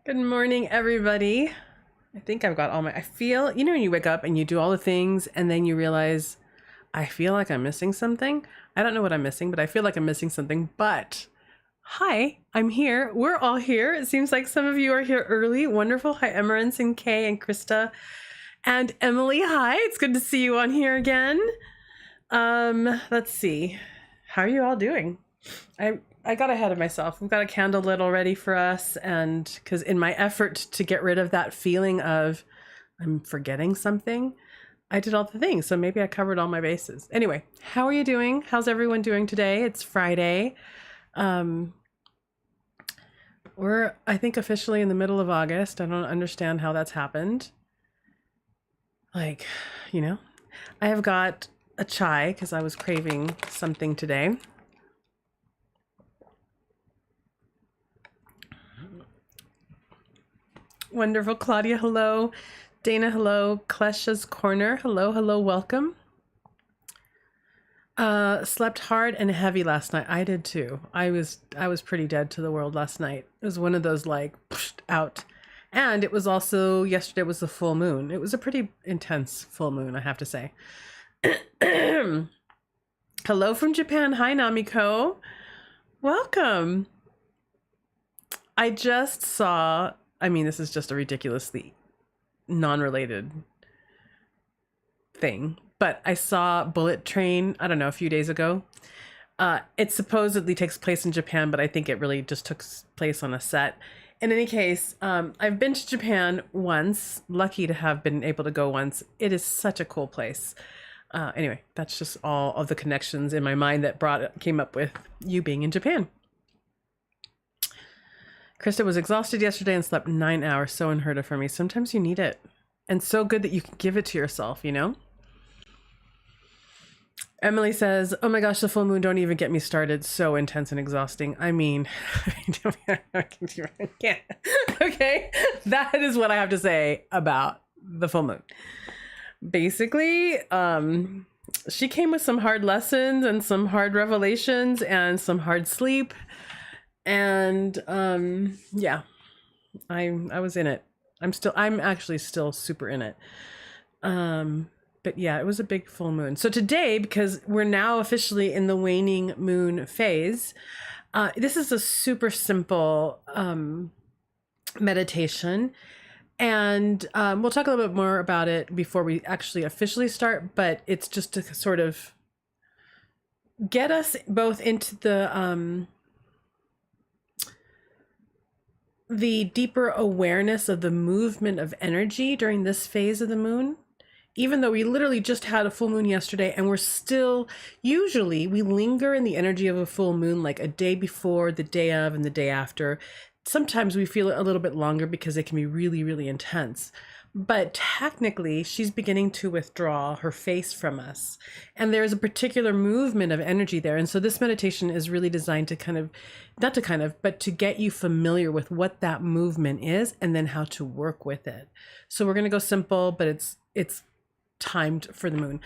Good morning, everybody. I think I've got all my. I feel, when you wake up and you do all the things and then you realize, I feel like I'm missing something. I don't know what I'm missing, but I feel like I'm missing something. But hi, I'm here. We're all here. It seems like some of you are here early. Wonderful. Hi, Emerence and Kay and Krista and Emily. Hi, it's good to see you on here again. Let's see. How are you all doing? I got ahead of myself. We've got a candle lit already for us, and because in my effort to get rid of that feeling of I'm forgetting something, I did all the things. So maybe I covered all my bases. Anyway, how are you doing? How's everyone doing today? It's Friday. We're, I think, officially in the middle of August. I don't understand how that's happened. Like, I have got a chai because I was craving something today. Wonderful. Claudia, hello. Dana, hello. Klesha's Corner, hello, welcome. Slept hard and heavy last night. I did too. I was pretty dead to the world last night. It was one of those like out. And it was also, yesterday was the full moon. It was a pretty intense full moon, I have to say. Hello from Japan. Hi, Namiko. Welcome. I just saw, this is just a ridiculously non-related thing, but I saw Bullet Train, I don't know, a few days ago. It supposedly takes place in Japan, but I think it really just took place on a set. In any case, I've been to Japan once, lucky to have been able to go once. It is such a cool place. Anyway, that's just all of the connections in my mind that came up with you being in Japan. Krista was exhausted yesterday and slept 9 hours. So unheard of for me. Sometimes you need it. And so good that you can give it to yourself, Emily says, oh my gosh, the full moon, don't even get me started. So intense and exhausting. Okay, that is what I have to say about the full moon. Basically, she came with some hard lessons and some hard revelations and some hard sleep. And yeah, I was in it. I'm actually still super in it. But yeah, it was a big full moon. So today, because we're now officially in the waning moon phase, this is a super simple meditation. And we'll talk a little bit more about it before we actually officially start, but it's just to sort of get us both into the deeper awareness of the movement of energy during this phase of the moon. Even though we literally just had a full moon yesterday, and we're still, usually we linger in the energy of a full moon like a day before, the day of, and the day after. Sometimes we feel it a little bit longer because it can be really, really intense. But technically, she's beginning to withdraw her face from us. And there's a particular movement of energy there. And so this meditation is really designed to but to get you familiar with what that movement is and then how to work with it. So we're going to go simple, but it's timed for the moon.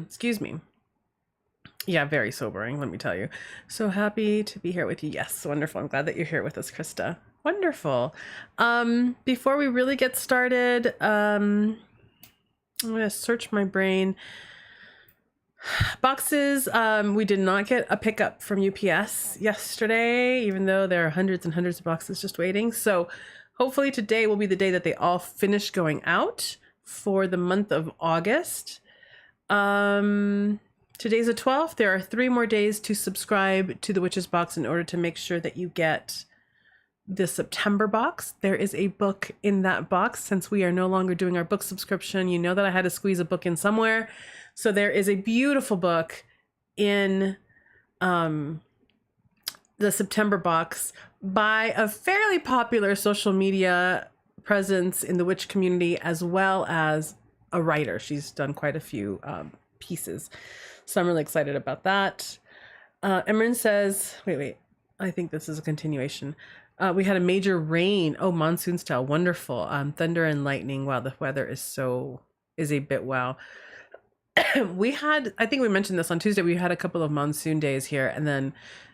Excuse me. Yeah, very sobering, let me tell you. So happy to be here with you. Yes, wonderful. I'm glad that you're here with us, Krista. Wonderful. Before we really get started, I'm going to search my brain. Boxes, we did not get a pickup from UPS yesterday, even though there are hundreds and hundreds of boxes just waiting. So hopefully today will be the day that they all finish going out for the month of August. Today's the 12th. There are 3 more days to subscribe to the Witch's Box in order to make sure that you get the September box. There is a book in that box. Since we are no longer doing our book subscription, you know that I had to squeeze a book in somewhere. So there is a beautiful book in the September box by a fairly popular social media presence in the witch community, as well as a writer. She's done quite a few pieces. So I'm really excited about that. Emran says, wait, I think this is a continuation. We had a major rain. Oh, monsoon style. Wonderful. Thunder and lightning. Wow, the weather is a bit wow. I think we mentioned this on Tuesday, we had a couple of monsoon days here, and then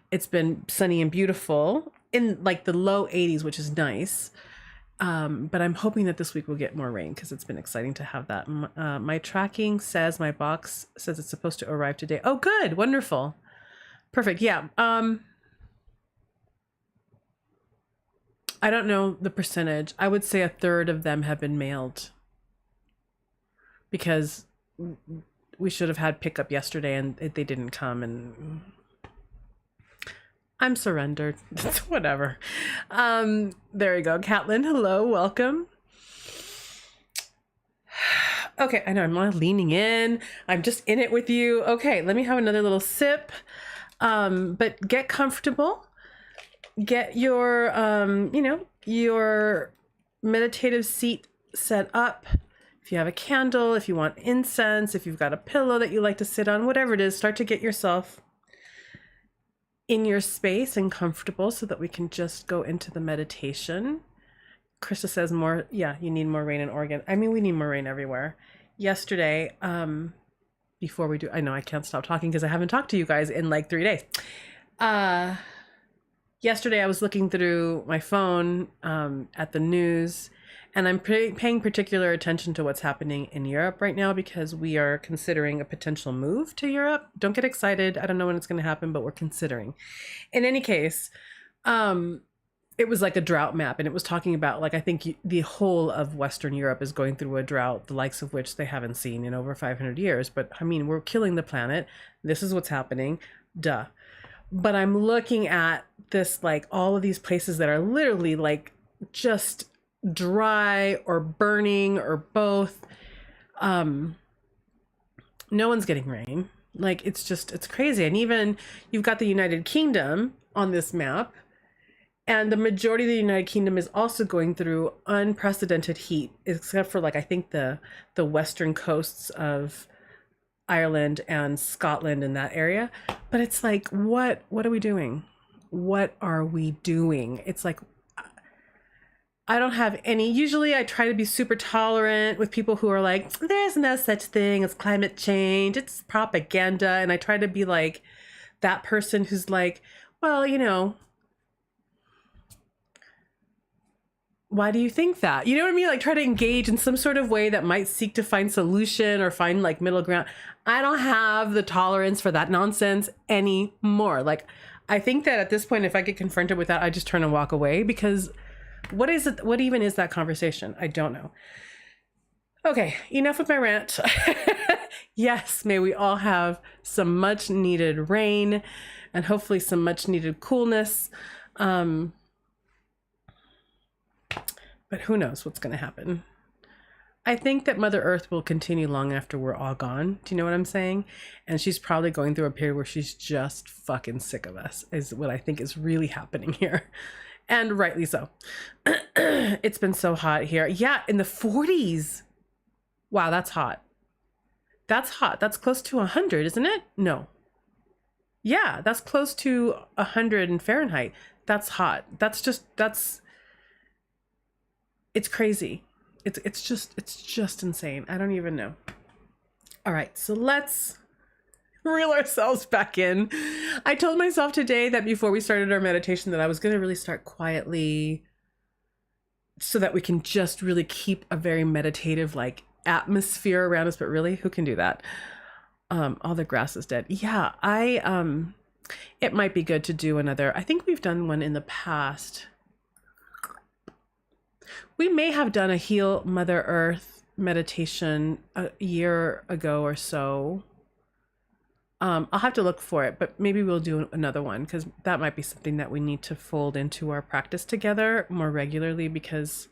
it's been sunny and beautiful in like the low 80s, which is nice. But I'm hoping that this week we'll get more rain because it's been exciting to have that. My tracking says my box says it's supposed to arrive today. Oh, good. Wonderful. Perfect. Yeah. I don't know the percentage. I would say a third of them have been mailed because we should have had pickup yesterday and they didn't come, and I'm surrendered. Whatever. There you go. Catlin, hello, welcome. Okay, I know I'm not leaning in. I'm just in it with you. Okay, let me have another little sip. But get comfortable. Get your, your meditative seat set up. If you have a candle, if you want incense, if you've got a pillow that you like to sit on, whatever it is, start to get yourself in your space and comfortable so that we can just go into the meditation. Krista says more, yeah, you need more rain in Oregon. I mean, we need more rain everywhere. Yesterday, before we do, I know I can't stop talking because I haven't talked to you guys in like 3 days. Yesterday I was looking through my phone at the news, and I'm paying particular attention to what's happening in Europe right now because we are considering a potential move to Europe. Don't get excited. I don't know when it's going to happen, but we're considering. In any case, it was like a drought map, and it was talking about, like, I think the whole of Western Europe is going through a drought, the likes of which they haven't seen in over 500 years. But I mean, we're killing the planet. This is what's happening. Duh. But I'm looking at this, like all of these places that are literally like just dry or burning or both. No one's getting rain. Like, it's crazy. And even you've got the United Kingdom on this map, and the majority of the United Kingdom is also going through unprecedented heat, except for, like, I think the western coasts of Ireland and Scotland in that area. But it's like, what are we doing? What are we doing? It's like, I don't have any, usually I try to be super tolerant with people who are like, there's no such thing as climate change, it's propaganda. And I try to be like that person who's like, well, why do you think that? You know what I mean? Like, try to engage in some sort of way that might seek to find solution or find like middle ground. I don't have the tolerance for that nonsense anymore. Like, I think that at this point, if I get confronted with that, I just turn and walk away, because what is it? What even is that conversation? I don't know. Okay, enough with my rant. Yes, may we all have some much needed rain and hopefully some much needed coolness. But who knows what's going to happen? I think that Mother Earth will continue long after we're all gone. Do you know what I'm saying? And she's probably going through a period where she's just fucking sick of us, is what I think is really happening here. And rightly so. It's been so hot here. Yeah, in the 40s. Wow, that's hot. That's hot. That's close to 100, isn't it? No. Yeah, that's close to 100 in Fahrenheit. That's hot. It's crazy. It's just insane. I don't even know. All right, so let's reel ourselves back in. I told myself today that before we started our meditation that I was going to really start quietly so that we can just really keep a very meditative like atmosphere around us. But really, who can do that? All the grass is dead. Yeah, it might be good to do another. I think we've done one in the past. We may have done a Heal Mother Earth meditation a year ago or so. I'll have to look for it, but maybe we'll do another one, because that might be something that we need to fold into our practice together more regularly, because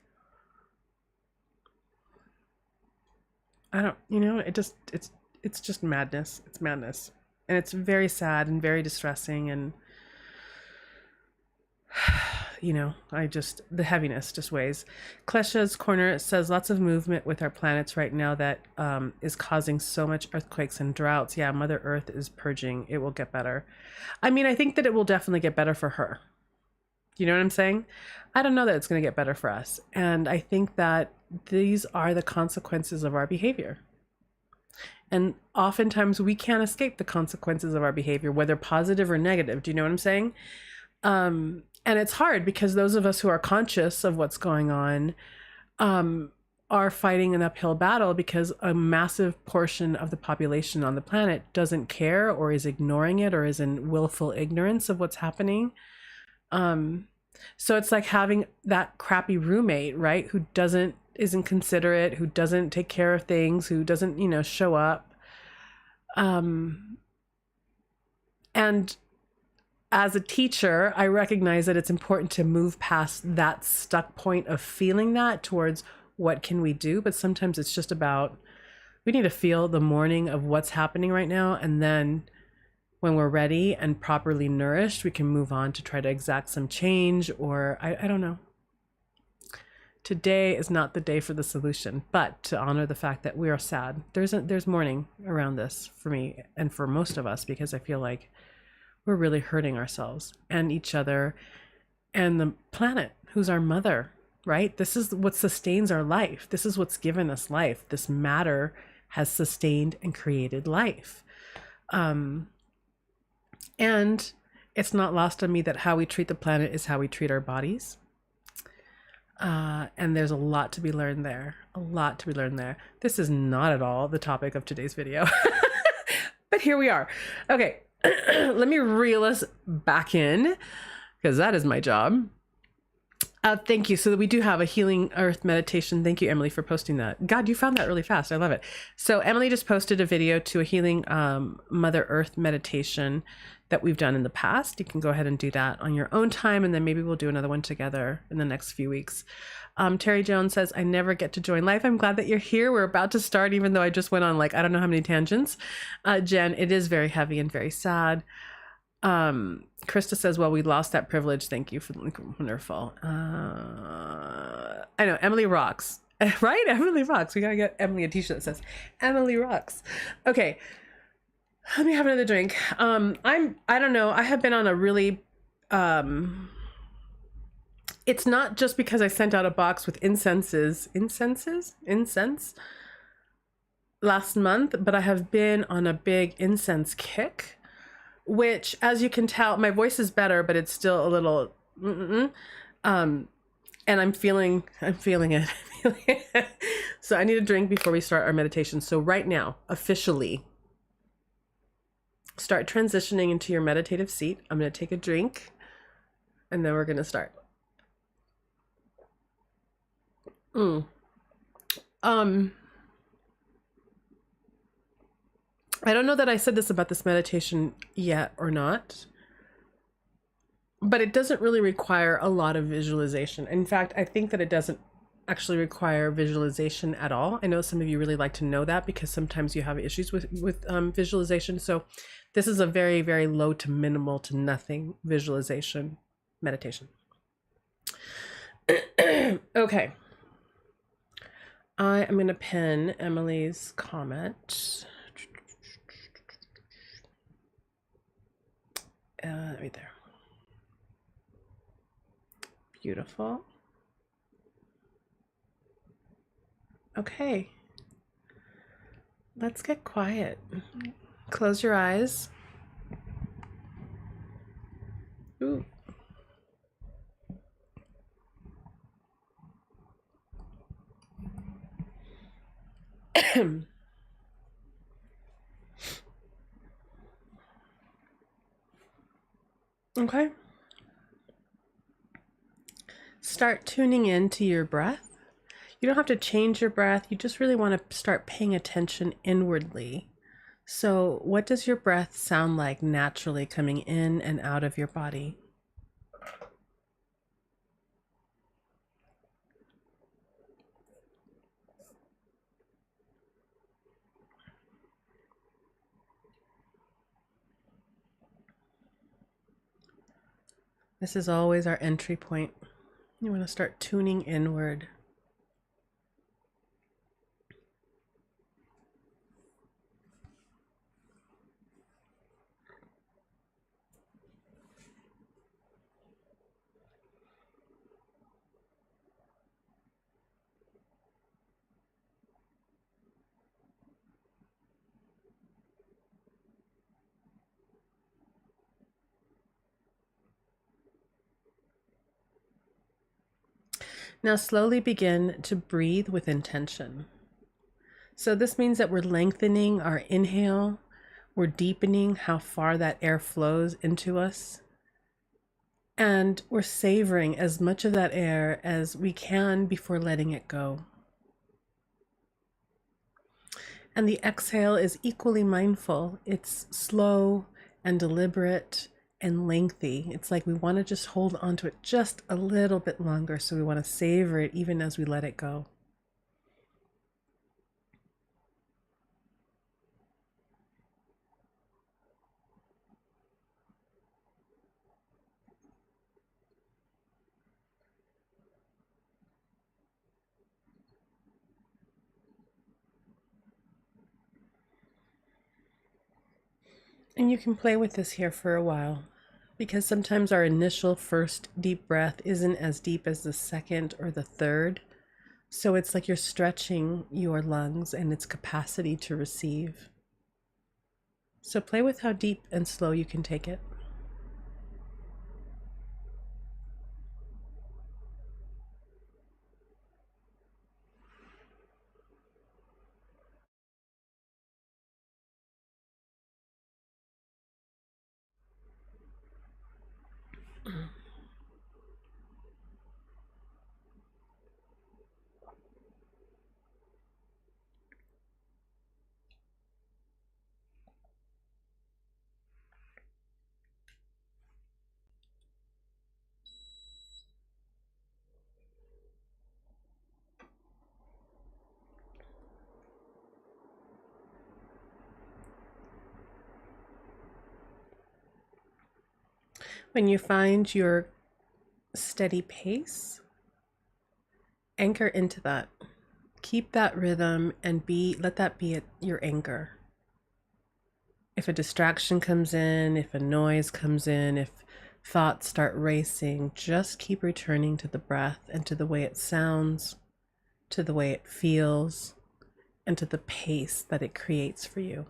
I don't, it's just madness. It's madness. And it's very sad and very distressing, and the heaviness just weighs. Klesha's Corner says lots of movement with our planets right now that is causing so much earthquakes and droughts. Yeah, Mother Earth is purging. It will get better. I mean, I think that it will definitely get better for her. You know what I'm saying? I don't know that it's going to get better for us. And I think that these are the consequences of our behavior. And oftentimes we can't escape the consequences of our behavior, whether positive or negative. Do you know what I'm saying? And it's hard because those of us who are conscious of what's going on are fighting an uphill battle because a massive portion of the population on the planet doesn't care or is ignoring it or is in willful ignorance of what's happening. So it's like having that crappy roommate, right? Who isn't considerate, who doesn't take care of things, who doesn't, show up. And as a teacher, I recognize that it's important to move past that stuck point of feeling that towards what can we do? But sometimes it's just about, we need to feel the mourning of what's happening right now. And then when we're ready and properly nourished, we can move on to try to exact some change, or I don't know. Today is not the day for the solution, but to honor the fact that we are sad. There's mourning around this for me and for most of us, because I feel like we're really hurting ourselves and each other and the planet, who's our mother, right? This is what sustains our life. This is what's given us life. This matter has sustained and created life. And it's not lost on me that how we treat the planet is how we treat our bodies. And there's a lot to be learned there. A lot to be learned there. This is not at all the topic of today's video. But here we are. Okay, let me reel us back in, because that is my job. Thank you. So we do have a Healing Earth meditation. Thank you, Emily, for posting that. God, you found that really fast. I love it. So Emily just posted a video to a Healing Mother Earth meditation that we've done in the past. You can go ahead and do that on your own time, and then maybe we'll do another one together in the next few weeks. Terry Jones says, I never get to join live. I'm glad that you're here. We're about to start, even though I just went on I don't know how many tangents. Jen, it is very heavy and very sad. Krista says, well, we lost that privilege. Thank you for wonderful. I know Emily rocks, right? Emily rocks. We gotta get Emily a t-shirt that says Emily rocks. Okay, let me have another drink. I don't know, I have been on a really it's not just because I sent out a box with incense last month, but I have been on a big incense kick, which, as you can tell, my voice is better, but it's still a little and I'm feeling it. So I need a drink before we start our meditation. So right now, officially, start transitioning into your meditative seat. I'm going to take a drink and then we're going to start. I don't know that I said this about this meditation yet or not, but it doesn't really require a lot of visualization. In fact, I think that it doesn't actually require visualization at all. I know some of you really like to know that because sometimes you have issues with visualization. So this is a very, very low to minimal to nothing visualization meditation. Okay. I am going to pin Emily's comment. Right there. Beautiful. Okay. Let's get quiet. Close your eyes. Ooh. Okay. Start tuning in to your breath. You don't have to change your breath. You just really want to start paying attention inwardly. So what does your breath sound like naturally coming in and out of your body? This is always our entry point. You want to start tuning inward. Now slowly begin to breathe with intention. So this means that we're lengthening our inhale, we're deepening how far that air flows into us, and we're savoring as much of that air as we can before letting it go. And the exhale is equally mindful. It's slow and deliberate and lengthy. It's like we want to just hold on to it just a little bit longer. So we want to savor it even as we let it go. And you can play with this here for a while, because sometimes our initial first deep breath isn't as deep as the second or the third. So it's like you're stretching your lungs and its capacity to receive. So play with how deep and slow you can take it. When you find your steady pace, anchor into that. Keep that rhythm and let that be your anchor. If a distraction comes in, if a noise comes in, if thoughts start racing, just keep returning to the breath and to the way it sounds, to the way it feels, and to the pace that it creates for you.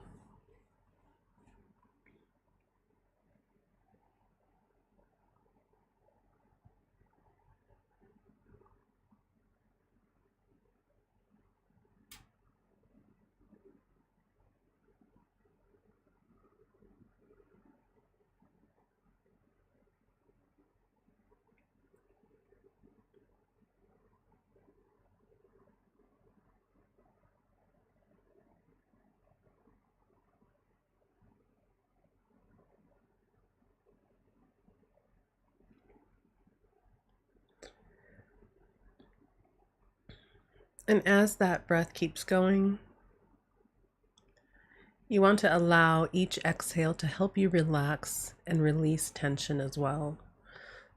And as that breath keeps going, you want to allow each exhale to help you relax and release tension as well.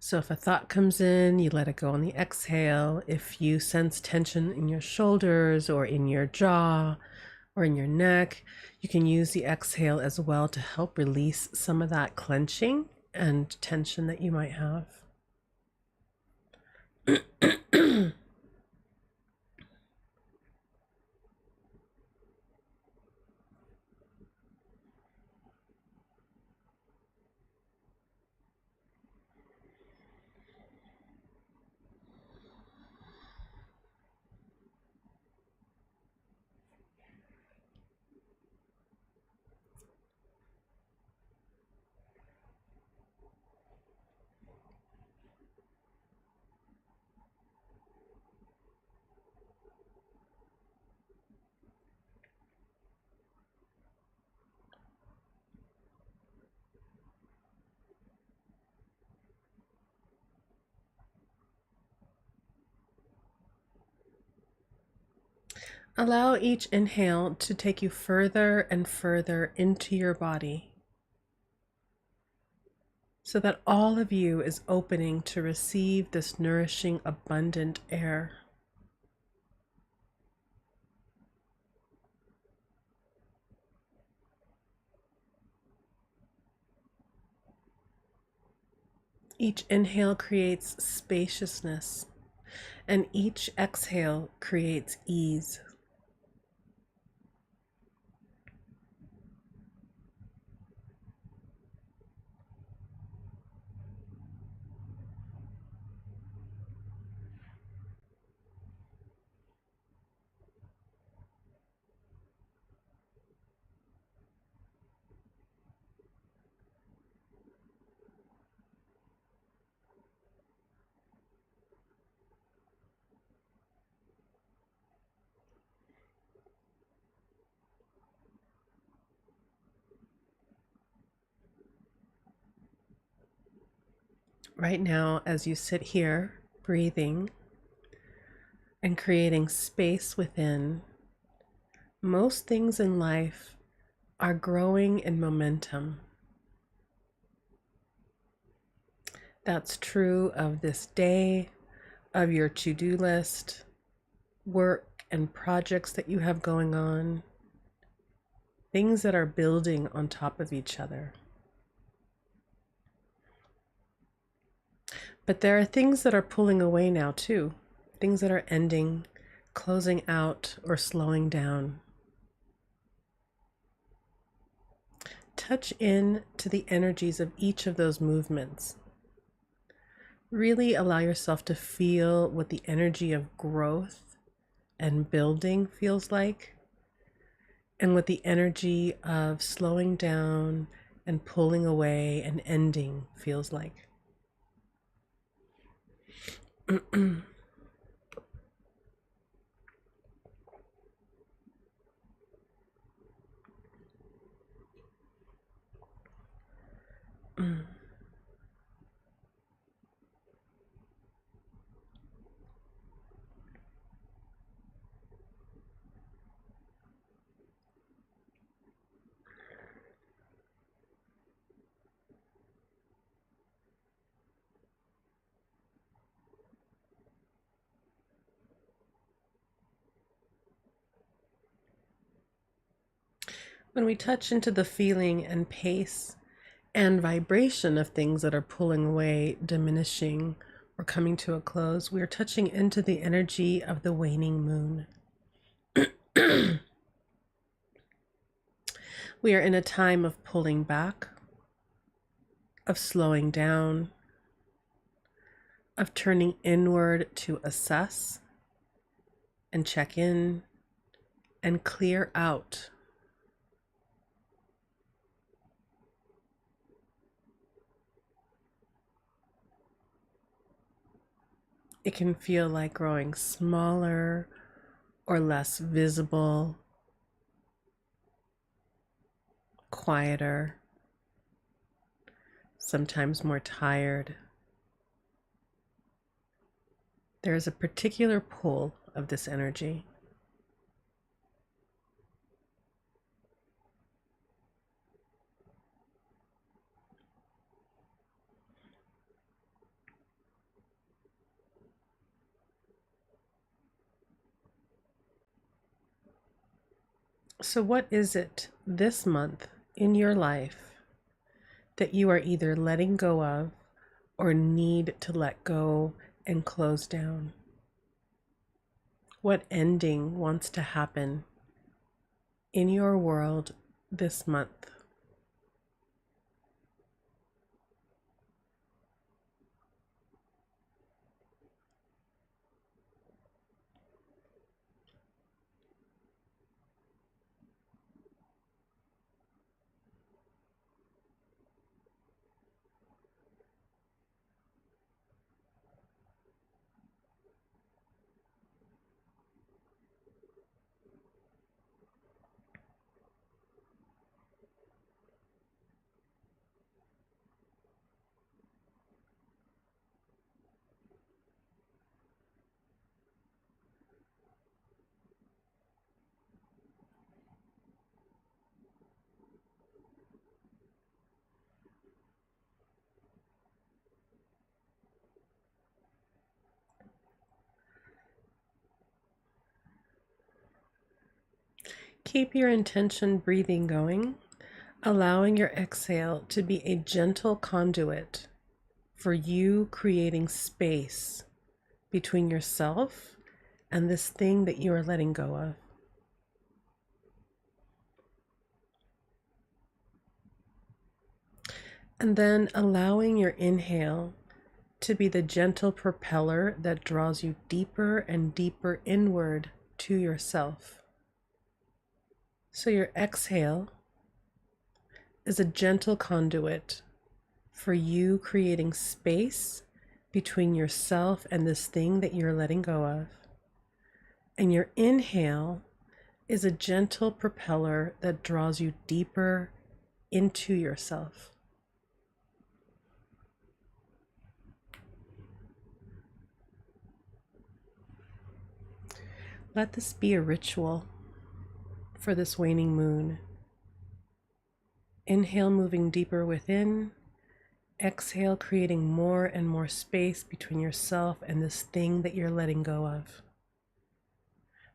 So if a thought comes in, you let it go on the exhale. If you sense tension in your shoulders or in your jaw or in your neck, you can use the exhale as well to help release some of that clenching and tension that you might have. Allow each inhale to take you further and further into your body, so that all of you is opening to receive this nourishing, abundant air. Each inhale creates spaciousness, and each exhale creates ease. right now, as you sit here, breathing and creating space within, most things in life are growing in momentum. That's true of this day, of your to-do list, work and projects that you have going on, things that are building on top of each other. But there are things that are pulling away now too, things that are ending, closing out, or slowing down. Touch in to the energies of each of those movements. Really allow yourself to feel what the energy of growth and building feels like, and what the energy of slowing down and pulling away and ending feels like. When we touch into the feeling and pace and vibration of things that are pulling away, diminishing, or coming to a close, we are touching into the energy of the waning moon. We are in a time of pulling back, of slowing down, of turning inward to assess and check in and clear out. It can feel like growing smaller or less visible, quieter, sometimes more tired. There is a particular pull of this energy. So what is it this month in your life that you are either letting go of or need to let go and close down? What ending wants to happen in your world this month? Keep your intention breathing going, allowing your exhale to be a gentle conduit for you creating space between yourself and this thing that you are letting go of. And then allowing your inhale to be the gentle propeller that draws you deeper and deeper inward to yourself. So your exhale is a gentle conduit for you creating space between yourself and this thing that you're letting go of. And your inhale is a gentle propeller that draws you deeper into yourself. Let this be a ritual for this waning moon. Inhale, moving deeper within. Exhale, creating more and more space between yourself and this thing that you're letting go of.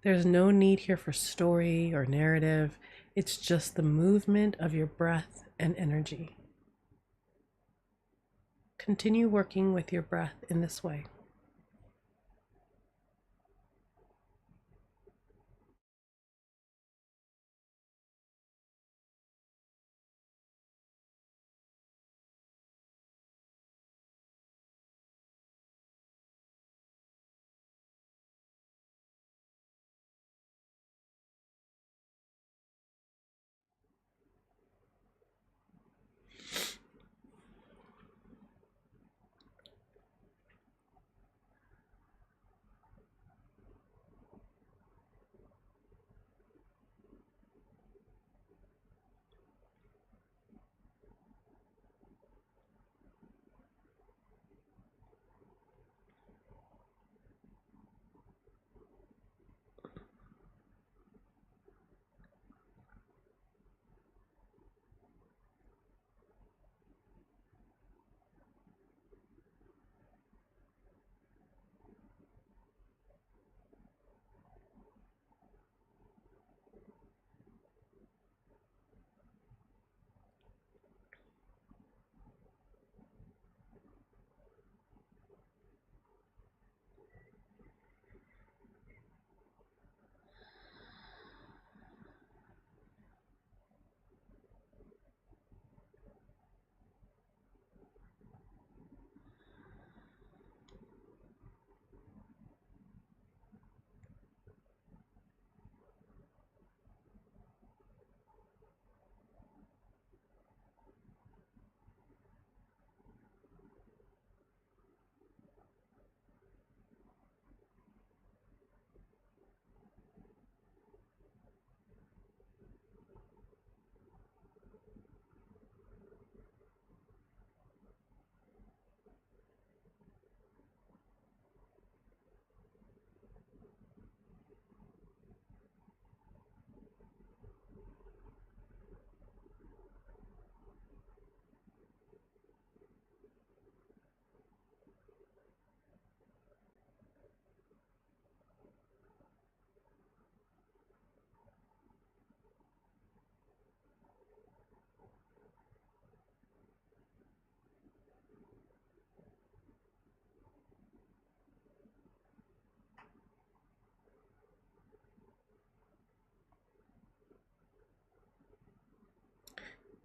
There's no need here for story or narrative. It's just the movement of your breath and energy. Continue working with your breath in this way.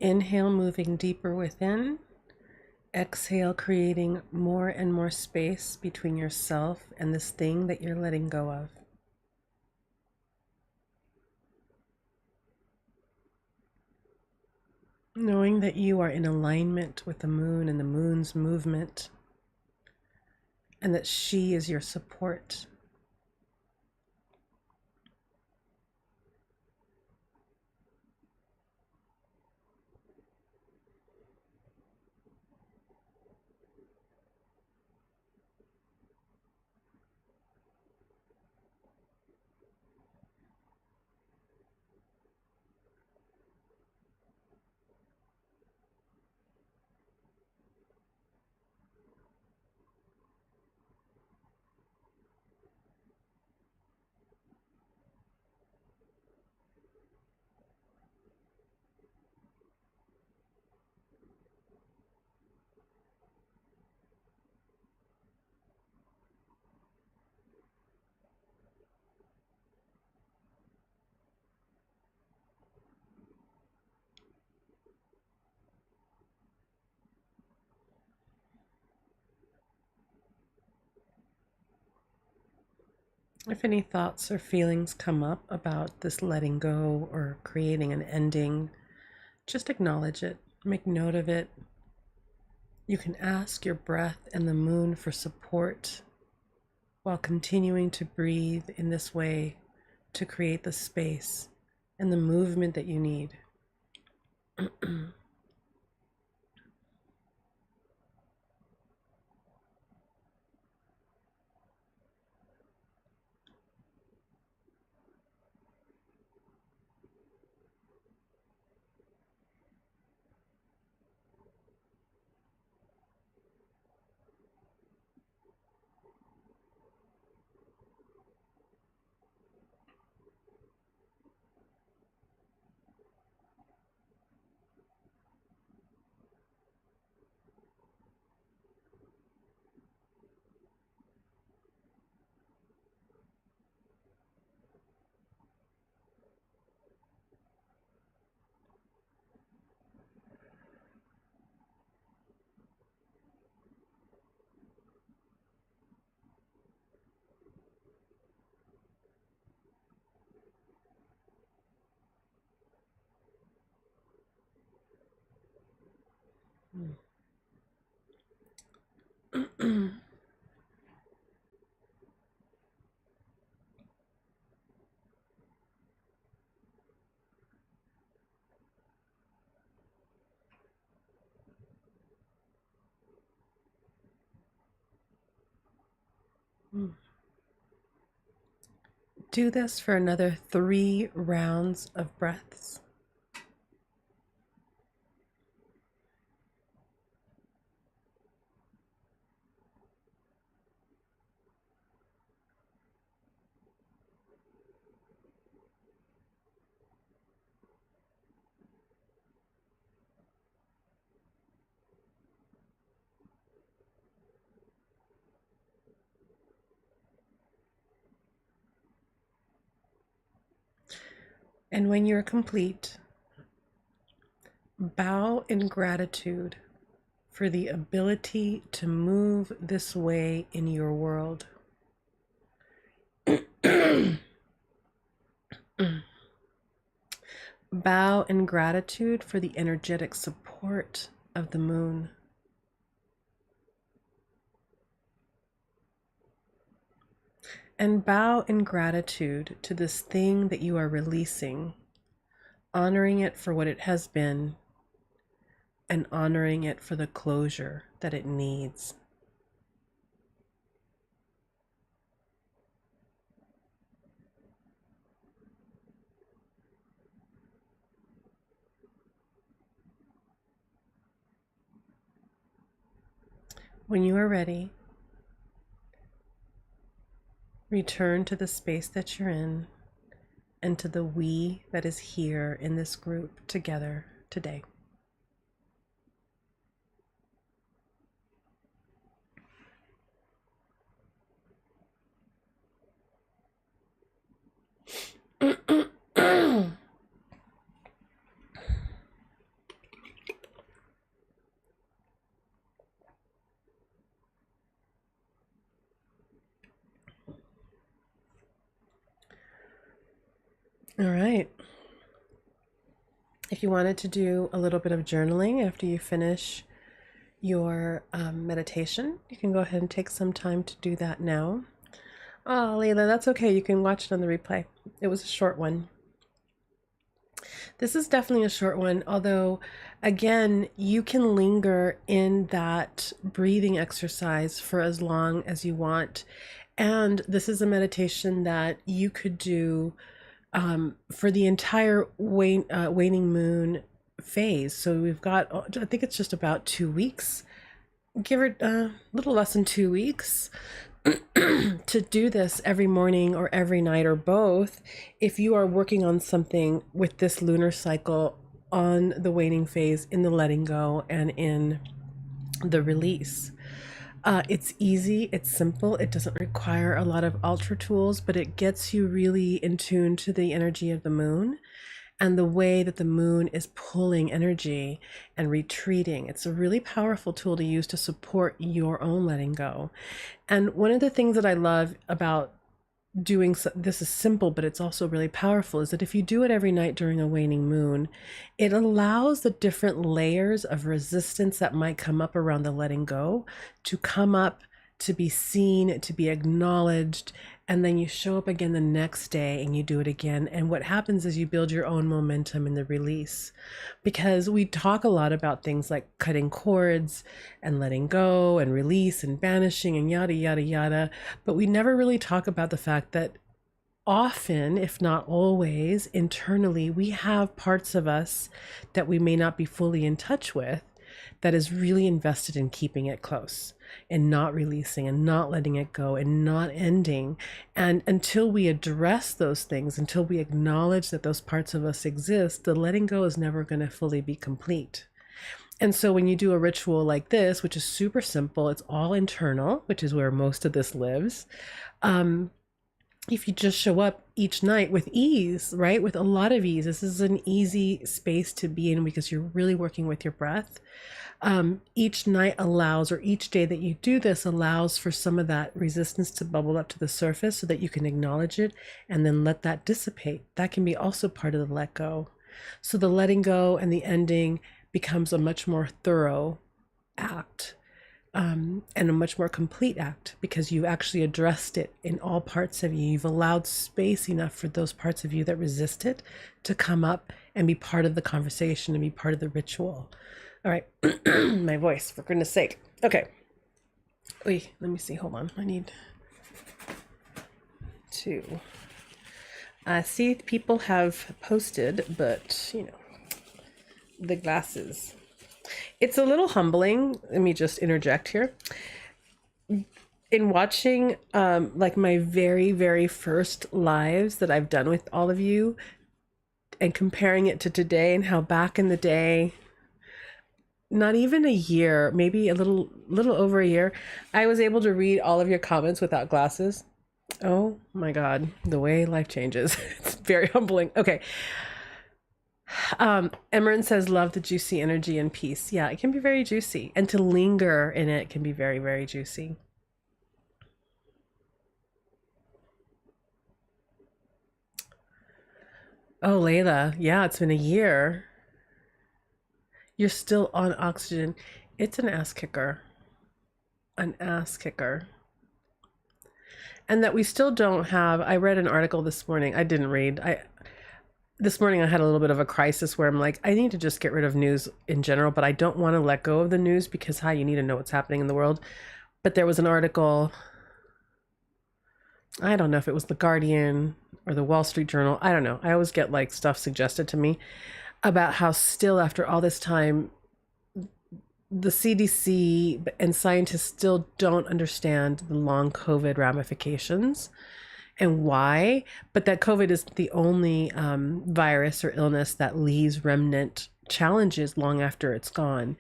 Inhale, moving deeper within. Exhale, creating more and more space between yourself and this thing that you're letting go of. Knowing that you are in alignment with the moon and the moon's movement, and that she is your support. If any thoughts or feelings come up about this letting go or creating an ending, just acknowledge it, make note of it. You can ask your breath and the moon for support while continuing to breathe in this way to create the space and the movement that you need. Do this for another 3 rounds of breaths. And when you're complete, bow in gratitude for the ability to move this way in your world. Bow in gratitude for the energetic support of the moon. And bow in gratitude to this thing that you are releasing, honoring it for what it has been, and honoring it for the closure that it needs. When you are ready, return to the space that you're in and to the we that is here in this group together today. All right. If you wanted to do a little bit of journaling after you finish your meditation, you can go ahead and take some time to do that now. Oh, Layla, that's okay. You can watch it on the replay. It was a short one. This is definitely a short one, although, again, you can linger in that breathing exercise for as long as you want. And this is a meditation that you could do for the entire waning moon phase. So we've got, I think it's just about 2 weeks, give it a little less than 2 weeks to do this every morning or every night or both if you are working on something with this lunar cycle on the waning phase, in the letting go and in the release. It's easy, it's simple, it doesn't require a lot of ultra tools, but it gets you really in tune to the energy of the moon and the way that the moon is pulling energy and retreating. It's a really powerful tool to use to support your own letting go. And one of the things that I love about doing this is simple, but it's also really powerful, is that if you do it every night during a waning moon, it allows the different layers of resistance that might come up around the letting go to come up, to be seen, to be acknowledged, and then you show up again the next day and you do it again. And what happens is you build your own momentum in the release, because we talk a lot about things like cutting cords and letting go and release and banishing and yada, yada, yada. But we never really talk about the fact that often, if not always, internally, we have parts of us that we may not be fully in touch with that is really invested in keeping it close and not releasing and not letting it go and not ending. And until we address those things, until we acknowledge that those parts of us exist, the letting go is never going to fully be complete. And so when you do a ritual like this, which is super simple, it's all internal, which is where most of this lives. If you just show up each night with ease, right? With a lot of ease, this is an easy space to be in because you're really working with your breath. Each night allows, or each day that you do this allows for some of that resistance to bubble up to the surface so that you can acknowledge it and then let that dissipate. That can be also part of the let go. So the letting go and the ending becomes a much more thorough act, and a much more complete act, because you've actually addressed it in all parts of you. You've allowed space enough for those parts of you that resist it to come up and be part of the conversation and be part of the ritual. All right. My voice, for goodness sake. Okay. Wait, let me see. Hold on. I need to see people have posted, but you know, the glasses. It's a little humbling. Let me just interject here. In watching like my very, very first lives that I've done with all of you and comparing it to today, and how back in the day, not even a year, maybe a little over a year, I was able to read all of your comments without glasses. Oh my God, the way life changes. It's very humbling. Okay. Emerin says, love the juicy energy and peace. Yeah, it can be very juicy, and to linger in it can be very, very juicy. Oh, Layla, yeah, it's been a year. You're still on oxygen. It's an ass kicker. An ass kicker. And that we still don't have, I read an article this morning. I didn't read. This morning I had a little bit of a crisis where I'm like, I need to just get rid of news in general, but I don't want to let go of the news, because you need to know what's happening in the world. But there was an article, I don't know if it was The Guardian or the Wall Street Journal. I don't know. I always get like stuff suggested to me about how still, after all this time, the CDC and scientists still don't understand the long COVID ramifications and why, but that COVID is the only virus or illness that leaves remnant challenges long after it's gone.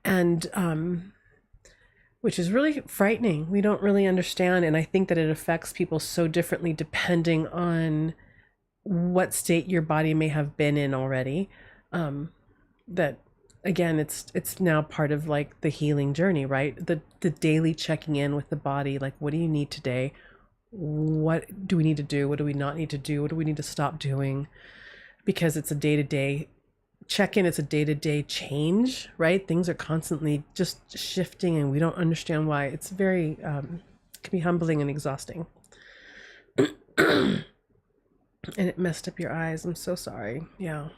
And which is really frightening. We don't really understand. And I think that it affects people so differently depending on what state your body may have been in already. That again, it's now part of like the healing journey, right? The daily checking in with the body, like, what do you need today? What do we need to do? What do we not need to do? What do we need to stop doing? Because it's a day-to-day check-in, it's a day-to-day change, right? Things are constantly just shifting and we don't understand why. It's very can be humbling and exhausting. And it messed up your eyes. I'm so sorry. Yeah.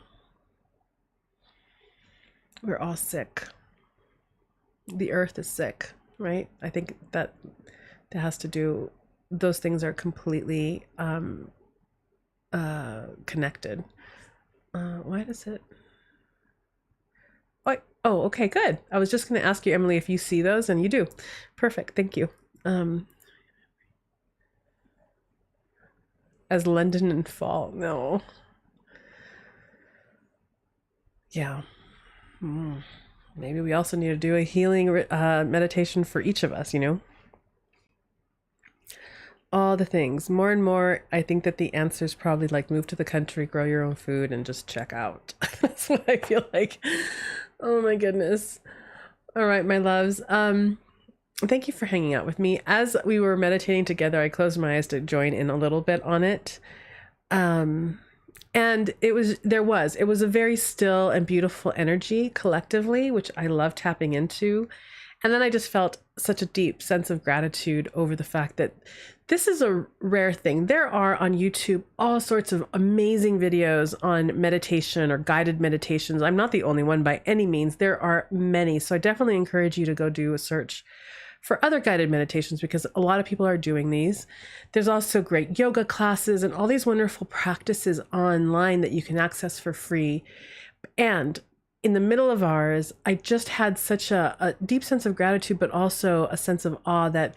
We're all sick. The earth is sick, right? I think that has to do, those things are completely connected. Why does it? Oh, okay, good. I was just going to ask you, Emily, if you see those, and you do. Perfect. Thank you. As London in fall. No. Yeah. Maybe we also need to do a healing meditation for each of us, you know? All the things. More and more, I think that the answer is probably like move to the country, grow your own food, and just check out. That's what I feel like. Oh my goodness. All right, my loves. Thank you for hanging out with me. As we were meditating together, I closed my eyes to join in a little bit on it. And it was a very still and beautiful energy collectively, which I love tapping into. And then I just felt such a deep sense of gratitude over the fact that this is a rare thing. There are on YouTube all sorts of amazing videos on meditation or guided meditations. I'm not the only one by any means. There are many. So I definitely encourage you to go do a search for other guided meditations, because a lot of people are doing these. There's also great yoga classes and all these wonderful practices online that you can access for free. And in the middle of ours, I just had such a deep sense of gratitude, but also a sense of awe that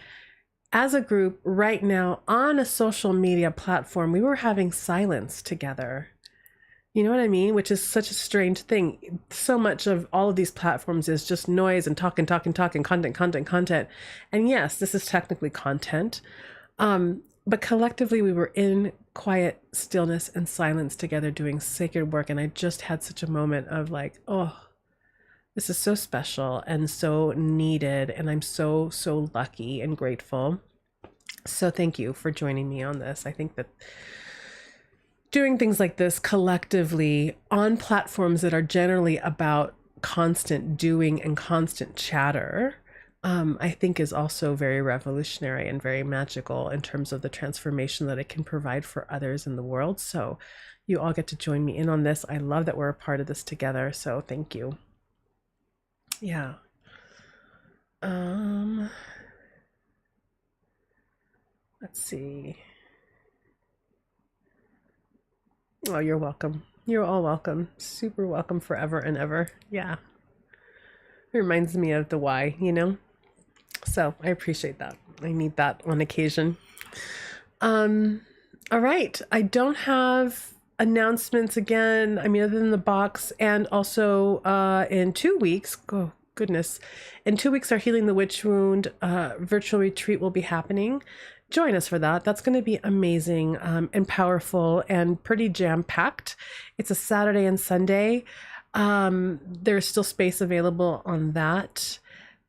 as a group right now on a social media platform, we were having silence together. You know what I mean? Which is such a strange thing. So much of all of these platforms is just noise and talk, content. And yes, this is technically content. But collectively, we were in quiet stillness and silence together doing sacred work. And I just had such a moment of like, oh, this is so special and so needed. And I'm so, so lucky and grateful. So thank you for joining me on this. I think that doing things like this collectively on platforms that are generally about constant doing and constant chatter, I think is also very revolutionary and very magical in terms of the transformation that it can provide for others in the world. So you all get to join me in on this. I love that we're a part of this together. So thank you. Yeah. Let's see. Oh, you're welcome. You're all welcome. Super welcome forever and ever. Yeah. It reminds me of the why, you know? So I appreciate that. I need that on occasion. All right. I don't have announcements again. I mean, other than the box, and also in 2 weeks, oh goodness, in 2 weeks, our Healing the Witch Wound virtual retreat will be happening. Join us for that. That's going to be amazing and powerful and pretty jam-packed. It's a Saturday and Sunday. There's still space available on that.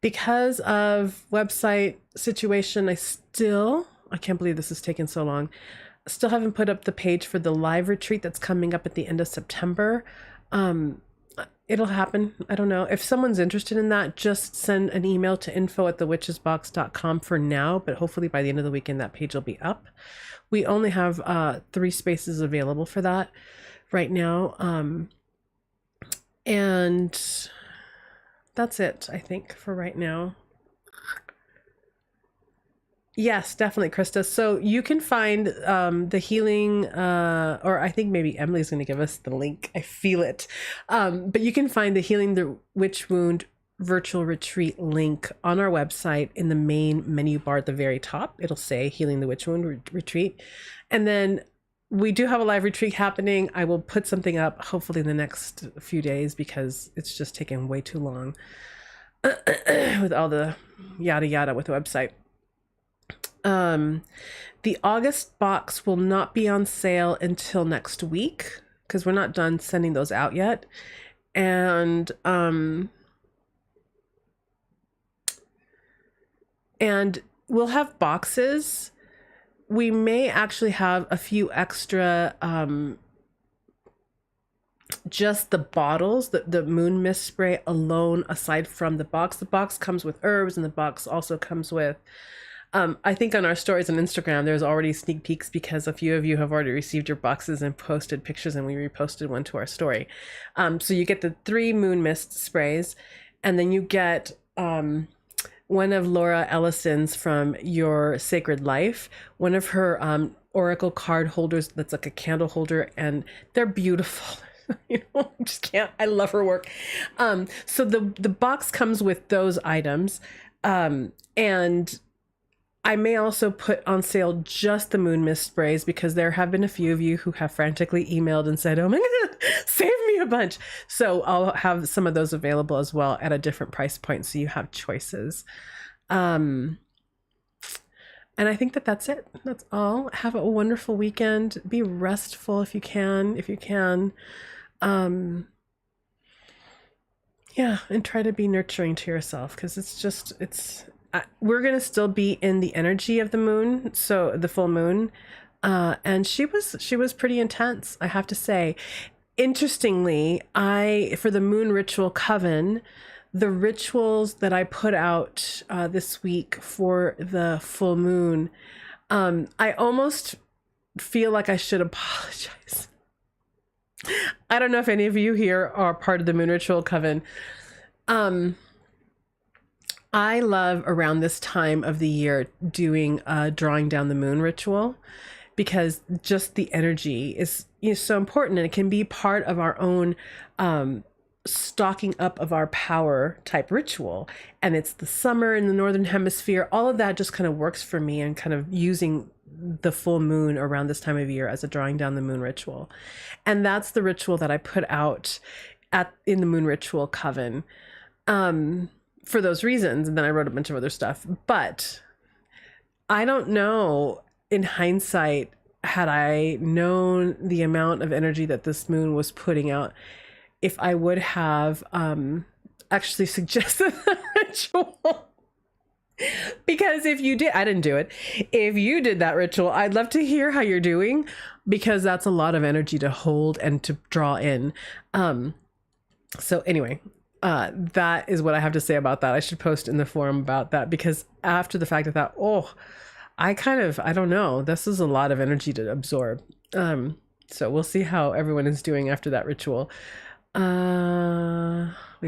Because of website situation, I can't believe this has taken so long. Still haven't put up the page for the live retreat that's coming up at the end of September. It'll happen. I don't know. If someone's interested in that, just send an email to info@thewitchesbox.com for now, but hopefully by the end of the weekend, that page will be up. We only have 3 spaces available for that right now. And that's it, I think, for right now. Yes, definitely, Krista. So you can find the healing, or I think maybe Emily's going to give us the link. I feel it. But you can find the Healing the Witch Wound virtual retreat link on our website in the main menu bar at the very top. It'll say Healing the Witch Wound retreat. And then we do have a live retreat happening. I will put something up hopefully in the next few days because it's just taken way too long with all the yada yada with the website. The August box will not be on sale until next week because we're not done sending those out yet. And we'll have boxes. We may actually have a few extra, just the bottles, the moon mist spray alone, aside from the box. The box comes with herbs, and the box also comes with, I think on our stories on Instagram, there's already sneak peeks because a few of you have already received your boxes and posted pictures, and we reposted one to our story. So you get the 3 moon mist sprays, and then you get one of Laura Ellison's from Your Sacred Life, one of her oracle card holders that's like a candle holder, and they're beautiful. You know, I just can't. I love her work. So the box comes with those items, and I may also put on sale just the moon mist sprays because there have been a few of you who have frantically emailed and said, oh my God, save me a bunch. So I'll have some of those available as well at a different price point, so you have choices. And I think that's it. That's all. Have a wonderful weekend. Be restful if you can. Yeah, and try to be nurturing to yourself because we're going to still be in the energy of the moon, so the full moon, and she was pretty intense, I have to say. Interestingly, for the moon ritual coven, the rituals that I put out this week for the full moon, I almost feel like I should apologize. I don't know if any of you here are part of the moon ritual coven. I love around this time of the year doing a drawing down the moon ritual because just the energy is so important, and it can be part of our own stocking up of our power type ritual. And it's the summer in the Northern Hemisphere. All of that just kind of works for me, and kind of using the full moon around this time of year as a drawing down the moon ritual. And that's the ritual that I put out in the moon ritual coven. For those reasons, and then I wrote a bunch of other stuff. But I don't know, in hindsight, had I known the amount of energy that this moon was putting out, if I would have actually suggested the ritual. Because if you did, I didn't do it. If you did that ritual, I'd love to hear how you're doing, because that's a lot of energy to hold and to draw in. So anyway, That is what I have to say about that. I should post in the forum about that, because after the fact I thought, oh, I don't know. This is a lot of energy to absorb. So we'll see how everyone is doing after that ritual. Wait,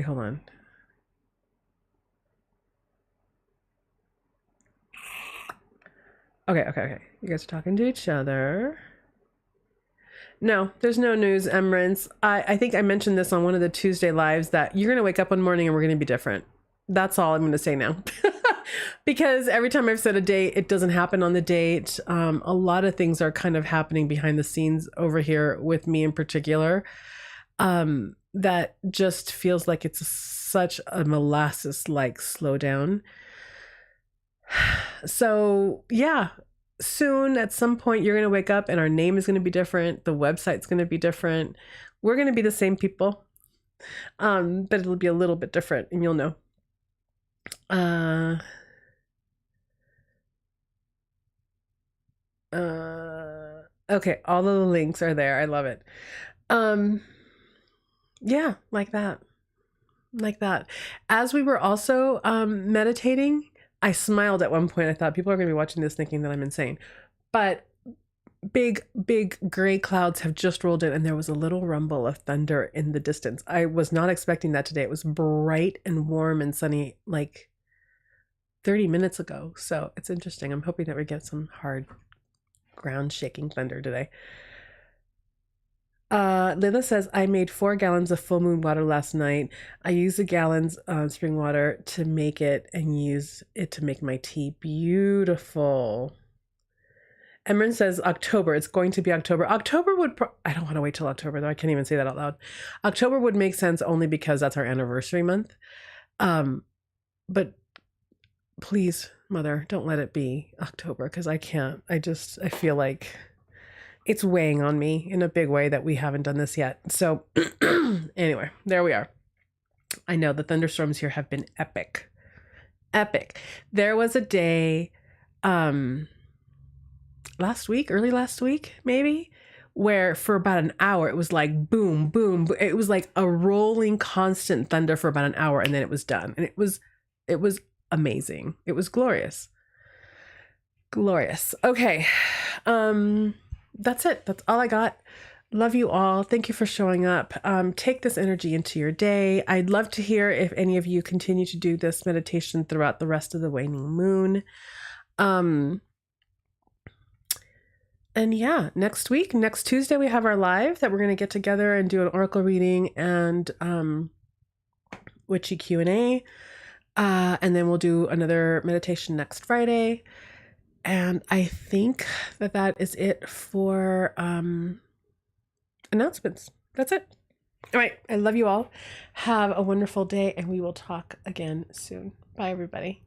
hold on. Okay. You guys are talking to each other. No, there's no news, Emrance. I think I mentioned this on one of the Tuesday lives that you're going to wake up one morning and we're going to be different. That's all I'm going to say now. Because every time I've set a date, it doesn't happen on the date. A lot of things are kind of happening behind the scenes over here with me in particular. That just feels like it's such a molasses-like slowdown. So yeah, soon at some point you're going to wake up and our name is going to be different. The website's going to be different. We're going to be the same people. But it'll be a little bit different and you'll know. Okay, all of the links are there. I love it. Yeah, like that. As we were also meditating, I smiled at one point. I thought people are going to be watching this thinking that I'm insane. But big gray clouds have just rolled in and there was a little rumble of thunder in the distance. I was not expecting that today. It was bright and warm and sunny like 30 minutes ago. So it's interesting. I'm hoping that we get some hard ground shaking thunder today. Lila says, I made 4 gallons of full moon water last night. I used the gallons spring water to make it and use it to make my tea. Beautiful. Emran says October. It's going to be October. October would... I don't want to wait till October, though. I can't even say that out loud. October would make sense only because that's our anniversary month. But please, Mother, don't let it be October, because I can't. I feel like it's weighing on me in a big way that we haven't done this yet. So anyway, there we are. I know the thunderstorms here have been epic. There was a day early last week, maybe, where for about an hour, it was like boom, boom. It was like a rolling constant thunder for about an hour and then it was done. And it was amazing. It was glorious. Okay. That's it. That's all I got. Love you all. Thank you for showing up. Take this energy into your day. I'd love to hear if any of you continue to do this meditation throughout the rest of the waning moon. And yeah, next Tuesday, we have our live that we're going to get together and do an oracle reading and witchy Q&A. And then we'll do another meditation next Friday. And I think that is it for announcements. That's it. All right. I love you all. Have a wonderful day, and we will talk again soon. Bye, everybody.